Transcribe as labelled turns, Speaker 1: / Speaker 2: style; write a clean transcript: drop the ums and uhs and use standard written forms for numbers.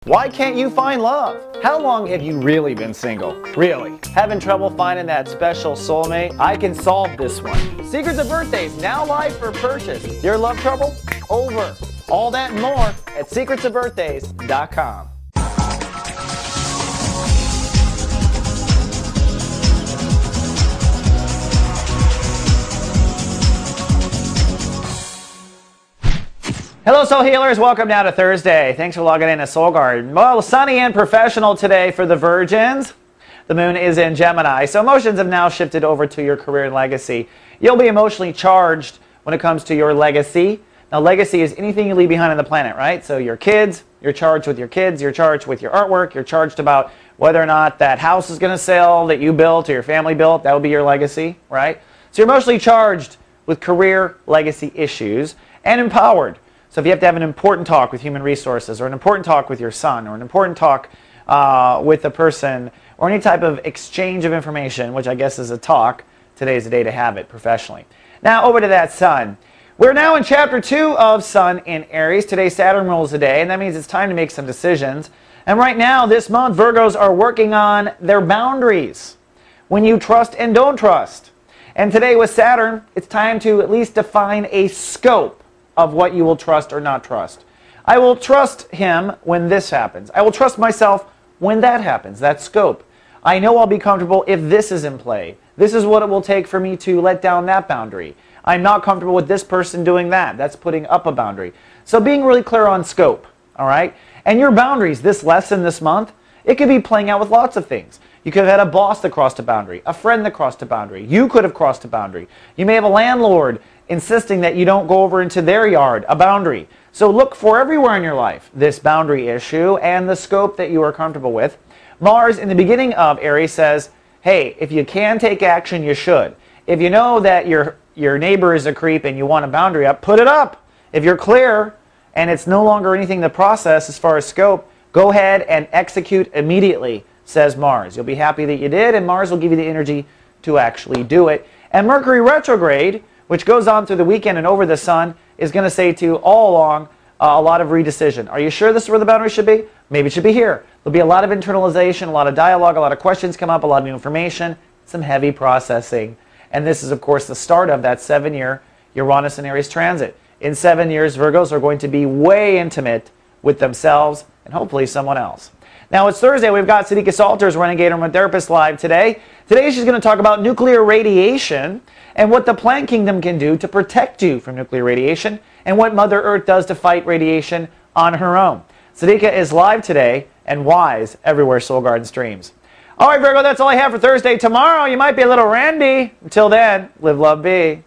Speaker 1: Why can't you find love? How long have you really been single? Really? Having trouble finding that special soulmate? I can solve this one. Secrets of Birthdays, now live for purchase. Your love trouble? Over. All that and more at secretsofbirthdays.com. Hello Soul Healers, welcome now to Thursday. Thanks for logging in to Soul Garden. Well, sunny and professional today for the Virgins. The moon is in Gemini, so emotions have now shifted over to your career and legacy. You'll be emotionally charged when it comes to your legacy. Now legacy is anything you leave behind on the planet, right? So your kids, you're charged with your kids, you're charged with your artwork, you're charged about whether or not that house is going to sell that you built or your family built. That would be your legacy, right? So you're emotionally charged with career legacy issues and empowered. So if you have to have an important talk with human resources or an important talk with your son or an important talk with a person or any type of exchange of information, which I guess is a talk, today's the day to have it professionally. Now over to that sun. We're now in chapter 2 of Sun in Aries. Today Saturn rules the day, and that means it's time to make some decisions. And right now, this month, Virgos are working on their boundaries. When you trust and don't trust. And today with Saturn, it's time to at least define a scope of what you will trust or not trust. I will trust him when this happens. I will trust myself when that happens, that scope. I know I'll be comfortable if this is in play. This is what it will take for me to let down that boundary. I'm not comfortable with this person doing that. That's putting up a boundary. So being really clear on scope, all right? And your boundaries, this lesson this month, it could be playing out with lots of things. You could have had a boss that crossed a boundary, a friend that crossed a boundary. You could have crossed a boundary. You may have a landlord insisting that you don't go over into their yard, a boundary. So look for everywhere in your life this boundary issue and the scope that you are comfortable with. Mars in the beginning of Aries says, hey, if you can take action, you should. If you know that your neighbor is a creep and you want a boundary up, put it up. If you're clear and it's no longer anything to process as far as scope, go ahead and execute immediately, says Mars. You'll be happy that you did, and Mars will give you the energy to actually do it. And Mercury retrograde, which goes on through the weekend and over the sun, is going to say to you all along a lot of redecision. Are you sure this is where the boundary should be? Maybe it should be here. There'll be a lot of internalization, a lot of dialogue, a lot of questions come up, a lot of new information, some heavy processing. And this is, of course, the start of that 7-year Uranus and Aries transit. In 7 years, Virgos are going to be way intimate with themselves and hopefully someone else. Now, it's Thursday. We've got Sadika Salters, Renegade Aromatherapist, live today. Today, she's going to talk about nuclear radiation and what the plant kingdom can do to protect you from nuclear radiation and what Mother Earth does to fight radiation on her own. Sadika is live today and wise everywhere Soul Garden streams. All right, Virgo, that's all I have for Thursday. Tomorrow, you might be a little randy. Until then, live, love, be.